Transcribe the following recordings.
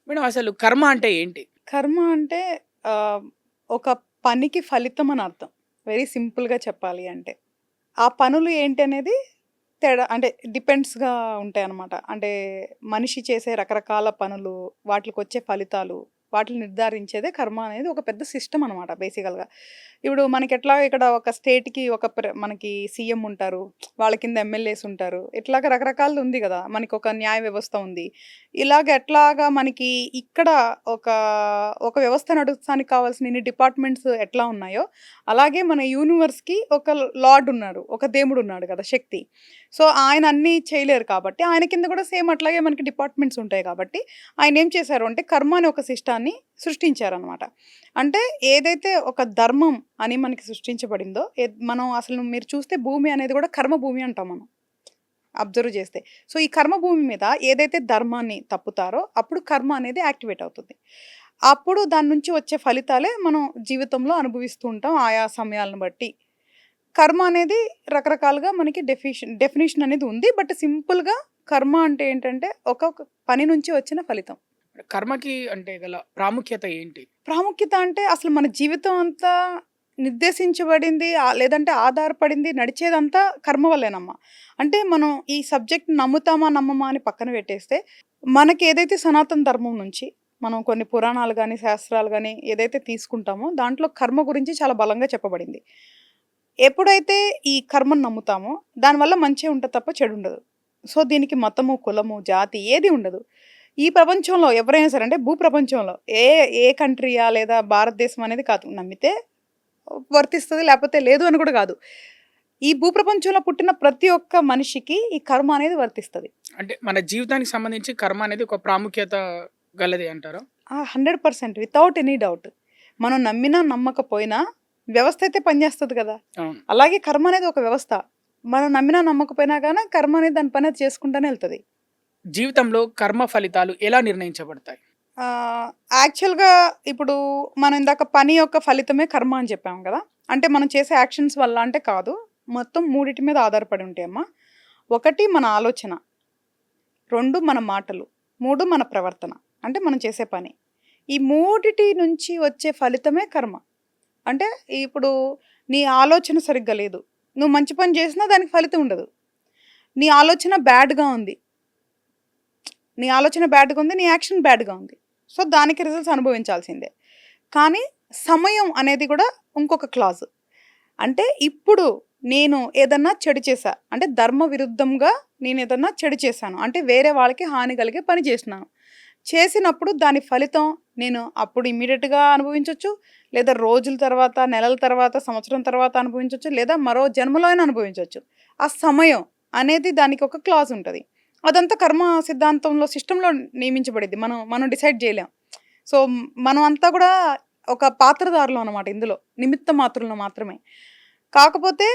Madam అసలు కర్మ అంటే ఏంటి? కర్మ అంటే ఆహ్, ఒక పనికి ఫలితం అని అర్థం. వెరీ సింపుల్‌గా చెప్పాలి అంటే. ఆ పనులు ఏంటి అనేది తేడా అంటే డిపెండ్స్‌గా ఉంటాయన్నమాట. అంటే మనిషి చేసే రకరకాల పనులు, వాటిలకొచ్చే ఫలితాలు, వాటిని నిర్ధారించేదే కర్మ అనేది ఒక పెద్ద సిస్టమ్ అనమాట బేసికల్‌గా. ఇప్పుడు మనకెట్లా ఇక్కడ ఒక స్టేట్‌కి ఒక మనకి సీఎం ఉంటారు. వాళ్ళ కింద ఎమ్మెల్యేస్ ఉంటారు. ఇట్లాగ రకరకాలది ఉంది గదా! మనకొక న్యాయ వ్యవస్థ ఉంది. ఇలాగ ఎట్లాగా మనకి ఇక్కడ ఒక, ఒక వ్యవస్థ నడుస్తానికి కావాల్సిన ఇన్ని డిపార్ట్‌మెంట్స్ ఎట్లా ఉన్నాయో, అలాగే మన యూనివర్స్‌కి ఒక లార్డ్ ఉన్నారు. ఒక దేవుడున్నాడు గదా! శక్తి. సో, ఆయన అన్నీ చేయలేరు కాబట్టి, ఆయన కింద కూడా సేమ్ అట్లాగే మనకి డిపార్ట్‌మెంట్స్ ఉంటాయి కాబట్టి, ఆయనేం చేశారు అంటే కర్మ అనే ఒక సిస్టాన్ని సృష్టించారనమాట. అంటే ఏదైతే ఒక ధర్మం అని మనకి సృష్టించబడిందో, మనం అసలు మీరు చూస్తే భూమి అనేది కూడా కర్మ భూమి అంటాం మనం. అబ్జర్వ్ చేస్తే. సో, ఈ కర్మ భూమి మీద ఏదైతే ధర్మాన్ని తప్పుతారో, అప్పుడు కర్మ అనేది యాక్టివేట్ అవుతుంది. అప్పుడు దాని నుంచి వచ్చే ఫలితాలే మనం జీవితంలో అనుభవిస్తూ ఉంటాం ఆయా సమయాలను బట్టి. కర్మ అనేది రకరకాలుగా మనకి డెఫినిషన్ అనేది ఉంది. బట్ సింపుల్‌గా కర్మ అంటే ఏంటంటే, ఒక పని నుంచి వచ్చిన ఫలితం. కర్మకి అంటే గల ప్రాముఖ్యత ఏంటి? ప్రాముఖ్యత అంటే అసలు మన జీవితం అంతా నిర్దేశించబడింది లేదంటే ఆధారపడింది నడిచేదంతా కర్మ వల్లేనమ్మా. అంటే మనం ఈ సబ్జెక్ట్ నమ్ముతామా, నమ్మమా అని పక్కన పెట్టేస్తే, మనకేదైతే సనాతన ధర్మం నుంచి మనం కొన్ని పురాణాలు గాని, శాస్త్రాలు గాని ఏదైతే తీసుకుంటామో దాంట్లో కర్మ గురించి చాలా బలంగా చెప్పబడింది. ఎప్పుడైతే ఈ కర్మను నమ్ముతామో దానివల్ల మంచే ఉంటది తప్ప చెడుండదు. సో, దీనికి మతము, కులము, జాతి ఏది ఉండదు. ఈ ప్రపంచంలో ఎవరైనా సరే అంటే భూప్రపంచంలో ఏ ఏ కంట్రీయా లేదా భారతదేశం అనేది కాదు. నమ్మితే వర్తిస్తది లేపోతే లేదు అని కూడా కాదు. ఈ భూప్రపంచంలో పుట్టిన ప్రతి ఒక్క మనిషికి ఈ కర్మ అనేది వర్తిస్తది. అంటే మన జీవితానికి సంబంధించి కర్మ అనేది ఒక ప్రాముఖ్యత గలది అంటారా? 100% వితౌట్ ఎనీ డౌట్. మనం నమ్మినా, నమ్మకపోయినా వ్యవస్థ అయితే పనిచేస్తది కదా! అవును. అలాగే కర్మ అనేది ఒక వ్యవస్థ. మనం నమ్మినా, నమ్మకపోయినా గాని కర్మ అనేది దాని పని అది చేసుకుంటానే ఎళ్తది. జీవితంలో కర్మ ఫలితాలు ఎలా నిర్ణయించబడతాయి? ఆహ్, యాక్చువల్‌గా ఇప్పుడు మనం ఇందాక పని యొక్క ఫలితమే కర్మ అని చెప్పాం గదా! అంటే మనం చేసే యాక్షన్స్ వల్ల అంటే కాదు. మొత్తం మూడిటి మీద ఆధారపడి ఉంటాయమ్మా. 1 మన ఆలోచన, 2 మన మాటలు, 3 మన ప్రవర్తన. అంటే మనం చేసే పని. ఈ మూడిటి నుంచి వచ్చే ఫలితమే కర్మ. అంటే ఇప్పుడు నీ ఆలోచన సరిగ్గా లేదు. నువ్వు మంచి పని చేసినా దానికి ఫలితం ఉండదు. నీ ఆలోచన బ్యాడ్‌గా ఉంది. నీ ఆలోచన బ్యాడ్‌గా ఉంది. నీ యాక్షన్ బ్యాడ్‌గా ఉంది. సో, దానికి రిజల్ట్స్ అనుభవించాల్సిందే. కానీ సమయం అనేది కూడా ఇంకొక క్లాజ్. అంటే ఇప్పుడు నేను ఏదన్నా చెడు చేశా. అంటే ధర్మ విరుద్ధంగా నేనేదన్నా చెడు చేశాను. అంటే వేరే వాళ్ళకి హాని కలిగే పని చేసినాను. చేసినప్పుడు దాని ఫలితం నేను అప్పుడు ఇమ్మీడియేట్‌గా అనుభవించొచ్చు. లేదా రోజుల తర్వాత, నెలల తర్వాత, సంవత్సరం తర్వాత అనుభవించొచ్చు. లేదా మరో జన్మలో అయినా అనుభవించొచ్చు. ఆ సమయం అనేది దానికి ఒక క్లాజ్ ఉంటది. అదంతా కర్మ సిద్ధాంతంలో సిస్టమ్‌లో నియమించబడిద్ది. మనం మనం డిసైడ్ జేయలేం. సో, మనం అంతా కూడా ఒక పాత్రధారులం అనమాట ఇందులో. నిమిత్త మాత్రులం మాత్రమే. కాకపోతే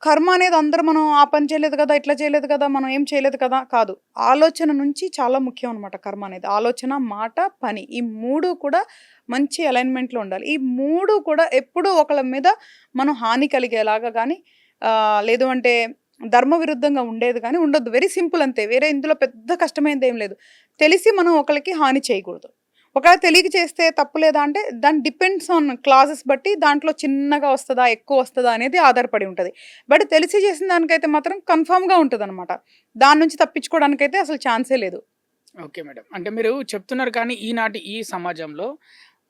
కర్మ అనేది అందరూ మనం ఆ పని చేయలేదు కదా! ఇట్లా చేయలేదు కదా! మనం ఏం చేయలేదు కదా! కాదు. ఆలోచన నుంచి చాలా ముఖ్యం అనమాట కర్మ అనేది. ఆలోచన, మాట, పని. ఈ 3 కూడా మంచి అలైన్‌మెంట్‌లో ఉండాలి. ఈ 3 కూడా ఎప్పుడూ ఒకళ్ళ మీద మనం హాని కలిగేలాగా గానీ లేదు అంటే ధర్మ విరుద్ధంగా ఉండేది గానీ ఉండొద్దు. వెరీ సింపుల్ అంతే. వేరే ఇందులో పెద్ద కష్టమైనదేం లేదు. తెలిసి మనం ఒకళ్ళకి హాని చేయకూడదు. ఒకవేళ తెలియక చేస్తే తప్పు లేదా అంటే దాని డిపెండ్స్ ఆన్ క్లాజెస్ బట్టి దాంట్లో చిన్నగా వస్తదా? ఎక్కువ వస్తదా? అనేది ఆధారపడి ఉంటది. బట్ తెలిసి చేసిన దానికైతే మాత్రం కన్ఫర్మ్‌గా ఉంటదనమాట. దాని నుంచి తప్పించుకోవడానికైతే అసలు ఛాన్సే లేదు. Okay madam. అంటే మీరు చెప్తున్నారు కానీ ఈనాటి ఈ సమాజంలో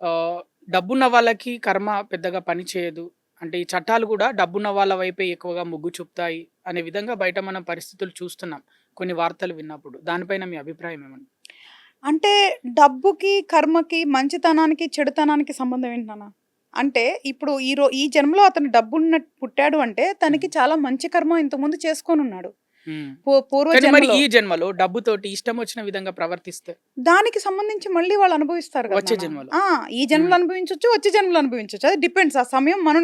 ఆహ్, డబ్బున్న వాళ్ళకి కర్మ పెద్దగా పని చేయదు. అంటే ఈ చట్టాలు గూడా డబ్బున్న వాళ్ళ వైపే ఎక్కువగా మొగ్గు చూపుతాయి అనే విధంగా బయట మనం పరిస్థితులు చూస్తున్నాం. కొన్ని వార్తలు విన్నప్పుడు. దానిపైన మీ అభిప్రాయం ఏమండి? అంటే డబ్బుకి, కర్మకి, మంచితనానికి, చెడుతనానికి సంబంధం ఏంటి నాన్న? అంటే ఇప్పుడు ఈ జన్మలో అతను పుట్టాడు అంటే తనకి హ్మ్. చాలా మంచి కర్మ ఇంతకుముందు చేసుకొనున్నాడు. హ్మ్. పూర్వ కానీ మరి జన్మలో. ఈ జన్మలో డబ్బుతోటి ఇష్టమొచ్చిన విధంగా ప్రవర్తిస్తే దానికి సంబంధించి మళ్ళీ వాళ్ళు అనుభవిస్తారు కదా వచ్చే నాన్న. జన్మలో. ఆ! ఈ జన్మలో హ్మ్. అనుభవించొచ్చు, వచ్చే జన్మలో అనుభవించొచ్చు. అది డిపెండ్స్. ఆ సమయం మనం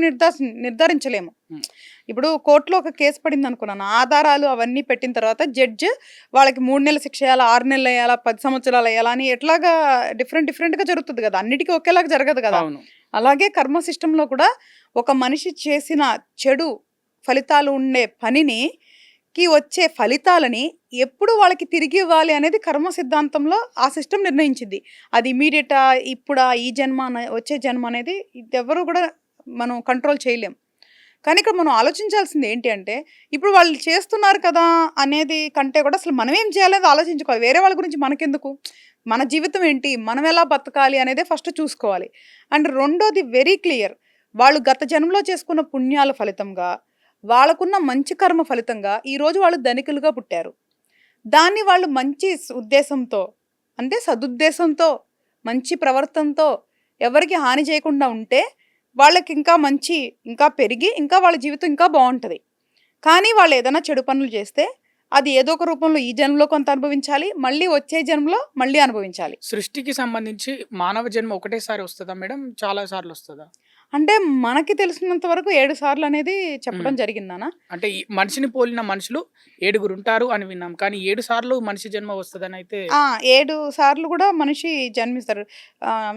నిర్ధారించలేము. హ్మ్. ఇప్పుడు కోర్ట్‌లో ఒక కేస్ పడిందనుకున్నాను. ఆధారాలు అవన్నీ పెట్టిన తర్వాత జడ్జ్ వాళ్ళకి 3 నెలల శిక్ష ఎయ్యాలా, 6 నెలలెయ్యాలా, 10 సంవత్సరాలెయ్యాలా అని ఎట్లాగా డిఫరెంట్‌గా జరుగుతది గదా! అన్నిటికి ఒకేలాగా జరగదు గదా! అవును. అలాగే కర్మ సిస్టమ్‌లో కూడా ఒక మనిషి చేసిన చెడు ఫలితాలు ఉండే పనిని కి వచ్చే ఫలితాలని ఎప్పుడు వాళ్ళకి తిరిగి ఇవ్వాలి అనేది కర్మ సిద్ధాంతంలో ఆ సిస్టమ్ నిర్ణయించింది. అది ఇమీడియటా, ఇప్పుడా, ఈ జన్మ వచ్చే జన్మ అనేది ఎవరు కూడా మనం కంట్రోల్ చేయలేం. కానీ ఇక్కడ మనం ఆలోచించాల్సింది ఏంటి అంటే, ఇప్పుడు వాళ్ళు చేస్తున్నారు కదా అనేది కంటే కూడా అసలు మనం ఏం చేయాలనేది ఆలోచించుకోవాలి. వేరే వాళ్ళ గురించి మనకెందుకు? మన జీవితం ఏంటి? మనం ఎలా బతకాలి అనేదే ఫస్ట్ చూసుకోవాలి. అండ్ రెండోది వెరీ క్లియర్. వాళ్ళు గత జన్మలో చేసుకున్న పుణ్యాల ఫలితంగా, వాళ్ళకున్న మంచి కర్మ ఫలితంగా ఈరోజు వాళ్ళు ధనికులుగా పుట్టారు. దాన్ని వాళ్ళు మంచి ఉద్దేశంతో, అంటే సదుద్దేశంతో, మంచి ప్రవర్తనతో ఎవరికి హాని చేయకుండా ఉంటే వాళ్ళకి ఇంకా మంచి, ఇంకా పెరిగి, ఇంకా వాళ్ళ జీవితం ఇంకా బాగుంటుంది. కానీ వాళ్ళు ఏదైనా చెడు పనులు చేస్తే అది ఏదో ఒక రూపంలో ఈ జన్మలో కొంత అనుభవించాలి, మళ్ళీ వచ్చే జన్మలో మళ్ళీ అనుభవించాలి. సృష్టికి సంబంధించి మానవ జన్మ ఒకటేసారి వస్తుందా మేడం? చాలా సార్లు వస్తుందా? అంటే మనకి తెలిసినంత వరకు 7 సార్లు అనేది చెప్పడం జరిగిందానా? అంటే ఈ మనిషిని పోలిన మనుషులు 7 ఉంటారు అని విన్నాం. కానీ 7 సార్లు మనిషి జన్మ వస్తుందని అయితే 7 సార్లు కూడా మనిషి జన్మిస్తారు.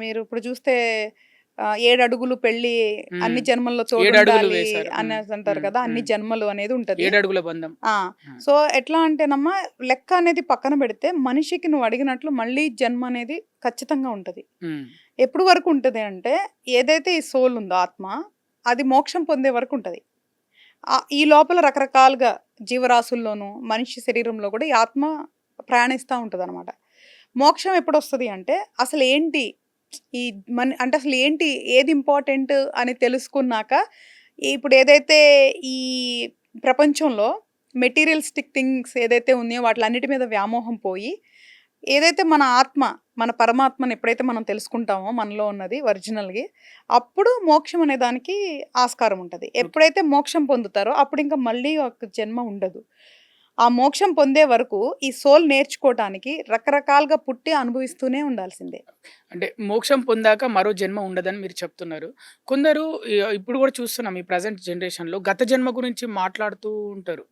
మీరు ఇప్పుడు చూస్తే 7 అడుగులు పెళ్లి అన్ని జన్మల్లో 7 అడుగులు తోడుండాలి వేశారు. అనేసి అంటారు కదా, అన్ని జన్మలు అనేది ఉంటది. 7 అడుగుల బంధం. సో ఎట్లా అంటేనమ్మా, లెక్క అనేది పక్కన పెడితే మనిషికి నువ్వు అడిగినట్లు మళ్ళీ జన్మ అనేది ఖచ్చితంగా ఉంటది. ఎప్పుడు వరకు ఉంటది అంటే, ఏదైతే ఈ సోల్ ఉందో, ఆత్మ, అది మోక్షం పొందే వరకు ఉంటది. ఈ లోపల రకరకాలుగా జీవరాశుల్లోనూ మనిషి శరీరంలో కూడా ఈ ఆత్మ ప్రయాణిస్తూ ఉంటుంది అనమాట. మోక్షం ఎప్పుడు వస్తుంది అంటే, అసలు ఏంటి ఈ అంటే అసలు ఏంటి, ఏది ఇంపార్టెంట్ అని తెలుసుకున్నాక, ఇప్పుడు ఏదైతే ఈ ప్రపంచంలో మెటీరియలిస్టిక్ థింగ్స్ ఏదైతే ఉన్నాయో వాటిలన్నిటి మీద వ్యామోహం పోయి, ఏదైతే మన ఆత్మ, మన పరమాత్మను ఎప్పుడైతే మనం తెలుసుకుంటామో మనలో ఉన్నది ఒరిజినల్గా, అప్పుడు మోక్షం అనే దానికి ఆస్కారం ఉంటుంది. ఎప్పుడైతే మోక్షం పొందుతారో అప్పుడు ఇంకా మళ్ళీ ఒక జన్మ ఉండదు. ఆ మోక్షం పొందే వరకు ఈ సోల్ నేర్చుకోవటానికి రకరకాలుగా పుట్టి అనుభవిస్తూనే ఉండాల్సిందే. అంటే మోక్షం పొందాక మరో జన్మ ఉండదని మీరు చెప్తున్నారు. కొందరు ఇప్పుడు కూడా చూస్తున్నాం, ఈ ప్రజెంట్ జనరేషన్లో గత జన్మ గురించి మాట్లాడుతూ ఉంటారు.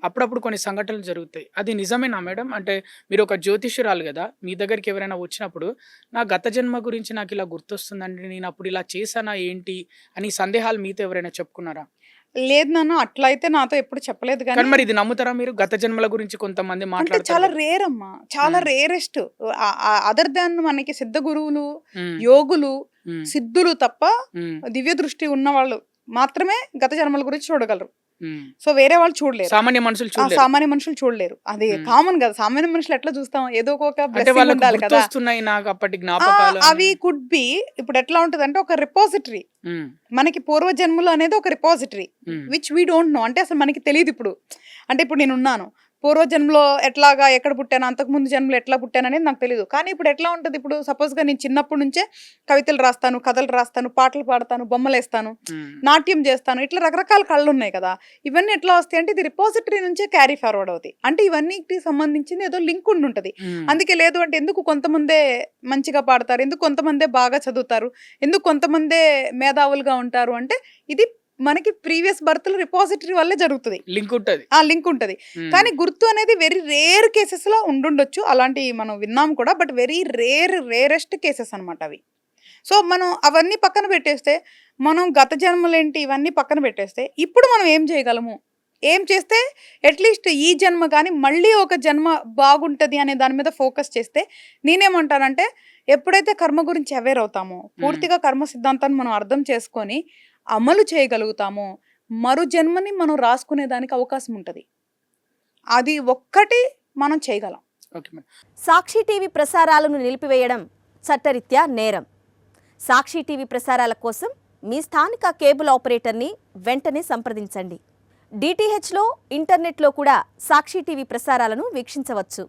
అప్పుడప్పుడు కొన్ని సంఘటనలు జరుగుతాయి. అది నిజమేనా మేడం? అంటే మీరు ఒక జ్యోతిష్యురాలు కదా, మీ దగ్గరికి ఎవరైనా వచ్చినప్పుడు నా గత జన్మ గురించి నాకు ఇలా గుర్తొస్తుందండి, నేను అప్పుడు ఇలా చేశానా ఏంటి అని సందేహాలు మీతో ఎవరైనా చెప్పుకున్నారా? లేదు నాన్న, అట్లా అయితే నాతో ఎప్పుడు చెప్పలేదు. కానీ మరి ఇది నమ్ముతారా మీరు? గత జన్మల గురించి కొంతమంది అంటే మాట్లాడతారు చాలా కదా. రేర్ అమ్మా, చాలా రేరెస్ట్. అదర్ దాన్ మనకి సిద్ధ గురువులు, ఉమ్, యోగులు, ఉమ్, సిద్ధులు తప్ప ఉమ్, దివ్య దృష్టి ఉన్న వాళ్ళు మాత్రమే గత జన్మల గురించి చూడగలరు. ఉమ్. సో వేరే వాళ్ళు చూడలేరు. సామాన్య మనుషులు చూడలేరు. సామాన్య మనుషులు చూడలేరు. అది ఉమ్. కామన్ కదా. సామాన్య మనుషులు ఎట్లా చూస్తాం? ఏదో ఒక అంటే బ్లెస్సింగ్ వాళ్ళకు ఉండాలి కదా. గుర్తొస్తున్నాయి నాకు అప్పటి జ్ఞాపకాలు అవి కుడ్ బి. ఇప్పుడు ఎట్లా ఉంటది అంటే, ఒక రిపోజిటరీ, ఉమ్, మనకి పూర్వజన్మలు అనేది ఒక repository um, which we don't know. అంటే అసలు మనకి తెలియదు ఇప్పుడు. అంటే ఇప్పుడు నేను ఉన్నాను, పూర్వజన్మలో ఎట్లాగా ఎక్కడ పుట్టాను, అంతకుముందు జన్మలో ఎట్లా పుట్టాను అనేది నాకు తెలియదు. కానీ ఇప్పుడు ఎట్లా ఉంటుంది, ఇప్పుడు సపోజ్గా నేను చిన్నప్పటి నుంచే కవితలు రాస్తాను, కథలు రాస్తాను, పాటలు పాడతాను, బొమ్మలు వేస్తాను, ఉమ్, నాట్యం చేస్తాను, ఇట్లా రకరకాల కళ్ళు ఉన్నాయి కదా. ఇవన్నీ ఎట్లా వస్తాయి అంటే, ఇది రిపోజిటరీ నుంచే క్యారీ ఫార్వర్డ్ అవుతాయి. అంటే ఇవన్నీకి సంబంధించింది ఏదో లింక్ ఉండి ఉంటుంది. ఉమ్. అందుకే లేదు అంటే, ఎందుకు కొంతమందే మంచిగా పాడతారు, ఎందుకు కొంతమందే బాగా చదువుతారు, ఎందుకు కొంతమందే మేధావులుగా ఉంటారు అంటే, ఇది మనకి ప్రీవియస్ బర్త్లు రిపోజిటరీ వల్లే జరుగుతుంది. లింక్ ఉంటది. ఆ లింక్ ఉంటుంది. కానీ గుర్తు అనేది వెరీ రేర్ కేసెస్ లో ఉండుండొచ్చు, అలాంటి మనం విన్నాం కూడా. బట్ వెరీ రేరెస్ట్ కేసెస్ అనమాట అవి. సో మనం అవన్నీ పక్కన పెట్టేస్తే, మనం గత జన్మలేంటి ఇవన్నీ పక్కన పెట్టేస్తే, ఇప్పుడు మనం ఏం చేయగలము, ఏం చేస్తే అట్లీస్ట్ ఈ జన్మ కానీ మళ్ళీ ఒక జన్మ బాగుంటుంది అనే దాని మీద ఫోకస్ చేస్తే, నేనేమంటానంటే, ఎప్పుడైతే కర్మ గురించి అవేర్ అవుతామో, పూర్తిగా కర్మ సిద్ధాంతాన్ని మనం అర్థం చేసుకొని అమలు చేయగలుగుతామో, మరో జన్మని మనం రాసుకునే దానికి అవకాశం ఉంటుంది. అది ఒక్కటి మనం చేయగలం. Okay madam. సాక్షి టీవీ ప్రసారాలను నిలిపివేయడం చట్టరీత్యా నేరం. సాక్షి టీవీ ప్రసారాల కోసం మీ స్థానిక కేబుల్ ఆపరేటర్ని వెంటనే సంప్రదించండి. డిటిహెచ్లో, ఇంటర్నెట్లో కూడా సాక్షి టీవీ ప్రసారాలను వీక్షించవచ్చు.